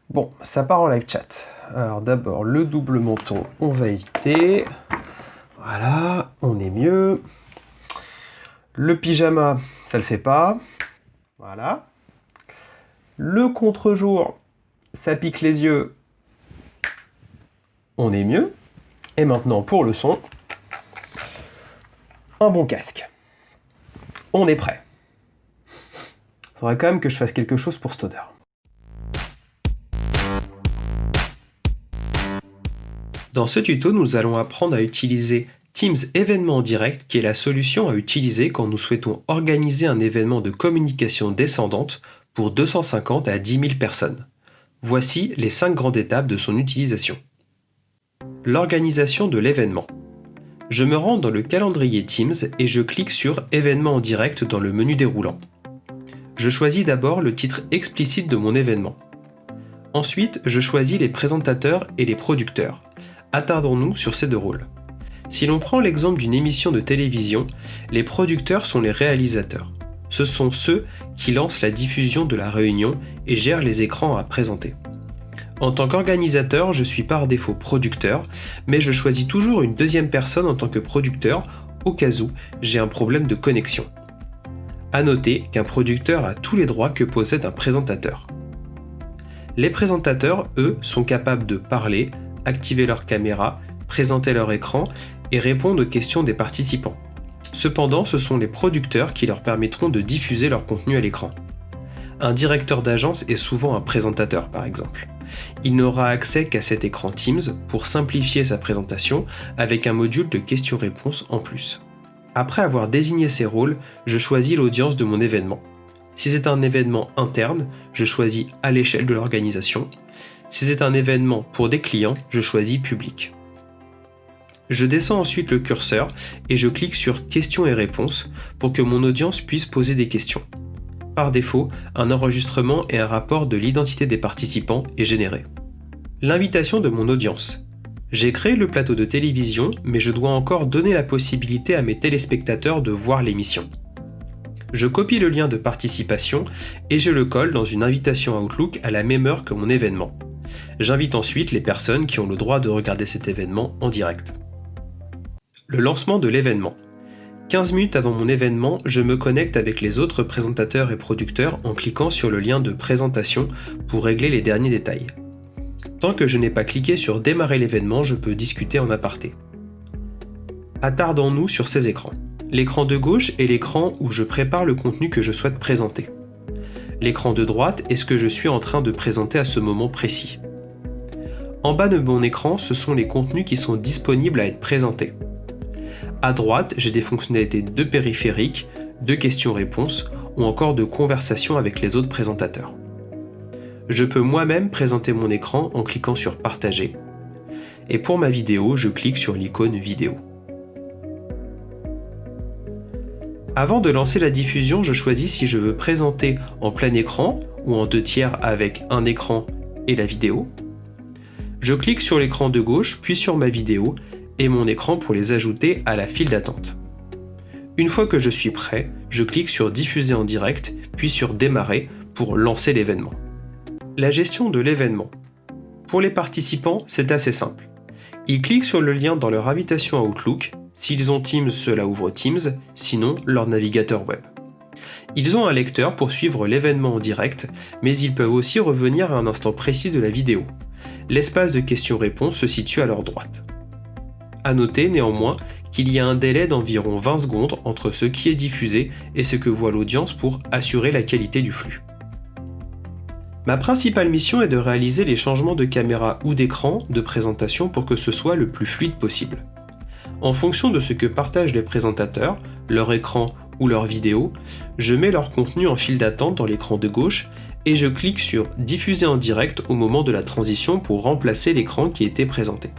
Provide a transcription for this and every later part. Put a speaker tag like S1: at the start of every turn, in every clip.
S1: Bon, ça part en live chat. Alors d'abord, le double menton, on va éviter. Voilà, on est mieux. Le pyjama, ça le fait pas. Voilà. Le contre-jour, ça pique les yeux. On est mieux. Et maintenant, pour le son, un bon casque. On est prêt. Faudrait quand même que je fasse quelque chose pour cette odeur. Dans ce tuto, nous allons apprendre à utiliser Teams événement en direct, qui est la solution à utiliser quand nous souhaitons organiser un événement de communication descendante pour 250 à 10 000 personnes. Voici les 5 grandes étapes de son utilisation. L'organisation de l'événement. Je me rends dans le calendrier Teams et je clique sur Événement en direct dans le menu déroulant. Je choisis d'abord le titre explicite de mon événement. Ensuite, je choisis les présentateurs et les producteurs. Attardons-nous sur ces deux rôles. Si l'on prend l'exemple d'une émission de télévision, les producteurs sont les réalisateurs. Ce sont ceux qui lancent la diffusion de la réunion et gèrent les écrans à présenter. En tant qu'organisateur, je suis par défaut producteur, mais je choisis toujours une deuxième personne en tant que producteur au cas où j'ai un problème de connexion. À noter qu'un producteur a tous les droits que possède un présentateur. Les présentateurs, eux, sont capables de parler, activer leur caméra, présenter leur écran et répondre aux questions des participants. Cependant, ce sont les producteurs qui leur permettront de diffuser leur contenu à l'écran. Un directeur d'agence est souvent un présentateur, par exemple. Il n'aura accès qu'à cet écran Teams pour simplifier sa présentation avec un module de questions-réponses en plus. Après avoir désigné ces rôles, je choisis l'audience de mon événement. Si c'est un événement interne, je choisis à l'échelle de l'organisation. Si c'est un événement pour des clients, je choisis public. Je descends ensuite le curseur et je clique sur questions et réponses pour que mon audience puisse poser des questions. Par défaut, un enregistrement et un rapport de l'identité des participants est généré. L'invitation de mon audience. J'ai créé le plateau de télévision, mais je dois encore donner la possibilité à mes téléspectateurs de voir l'émission. Je copie le lien de participation et je le colle dans une invitation Outlook à la même heure que mon événement. J'invite ensuite les personnes qui ont le droit de regarder cet événement en direct. Le lancement de l'événement. 15 minutes avant mon événement, je me connecte avec les autres présentateurs et producteurs en cliquant sur le lien de présentation pour régler les derniers détails. Tant que je n'ai pas cliqué sur démarrer l'événement, je peux discuter en aparté. Attardons-nous sur ces écrans. L'écran de gauche est l'écran où je prépare le contenu que je souhaite présenter. L'écran de droite est ce que je suis en train de présenter à ce moment précis. En bas de mon écran, ce sont les contenus qui sont disponibles à être présentés. À droite, j'ai des fonctionnalités de périphérique, de questions-réponses ou encore de conversation avec les autres présentateurs. Je peux moi-même présenter mon écran en cliquant sur Partager. Et pour ma vidéo, je clique sur l'icône Vidéo. Avant de lancer la diffusion, je choisis si je veux présenter en plein écran ou en 2/3 avec un écran et la vidéo. Je clique sur l'écran de gauche, puis sur ma vidéo et mon écran pour les ajouter à la file d'attente. Une fois que je suis prêt, je clique sur Diffuser en direct, puis sur Démarrer pour lancer l'événement. La gestion de l'événement. Pour les participants, c'est assez simple. Ils cliquent sur le lien dans leur invitation à Outlook. S'ils ont Teams, cela ouvre Teams, sinon leur navigateur web. Ils ont un lecteur pour suivre l'événement en direct, mais ils peuvent aussi revenir à un instant précis de la vidéo. L'espace de questions-réponses se situe à leur droite. À noter néanmoins qu'il y a un délai d'environ 20 secondes entre ce qui est diffusé et ce que voit l'audience pour assurer la qualité du flux. Ma principale mission est de réaliser les changements de caméra ou d'écran de présentation pour que ce soit le plus fluide possible. En fonction de ce que partagent les présentateurs, leur écran ou leur vidéo, je mets leur contenu en file d'attente dans l'écran de gauche et je clique sur Diffuser en direct au moment de la transition pour remplacer l'écran qui était présenté.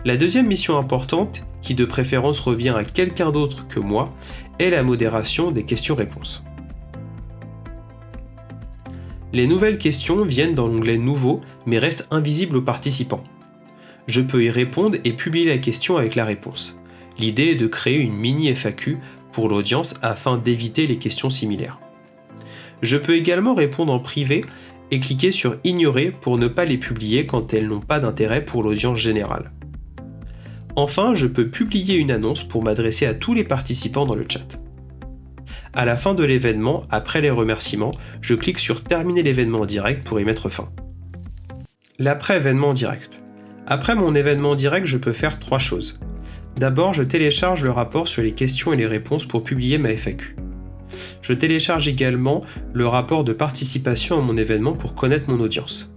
S1: La deuxième mission importante, qui de préférence revient à quelqu'un d'autre que moi, est la modération des questions-réponses. Les nouvelles questions viennent dans l'onglet Nouveau, mais restent invisibles aux participants. Je peux y répondre et publier la question avec la réponse. L'idée est de créer une mini FAQ pour l'audience afin d'éviter les questions similaires. Je peux également répondre en privé et cliquer sur Ignorer pour ne pas les publier quand elles n'ont pas d'intérêt pour l'audience générale. Enfin, je peux publier une annonce pour m'adresser à tous les participants dans le chat. À la fin de l'événement, après les remerciements, je clique sur Terminer l'événement en direct pour y mettre fin. L'après-événement en direct. Après mon événement direct, je peux faire 3 choses. D'abord, je télécharge le rapport sur les questions et les réponses pour publier ma FAQ. Je télécharge également le rapport de participation à mon événement pour connaître mon audience.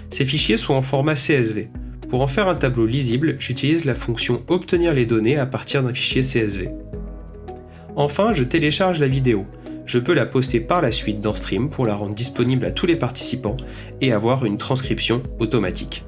S1: Ces fichiers sont en format CSV. Pour en faire un tableau lisible, j'utilise la fonction Obtenir les données à partir d'un fichier CSV. Enfin, je télécharge la vidéo. Je peux la poster par la suite dans Stream pour la rendre disponible à tous les participants et avoir une transcription automatique.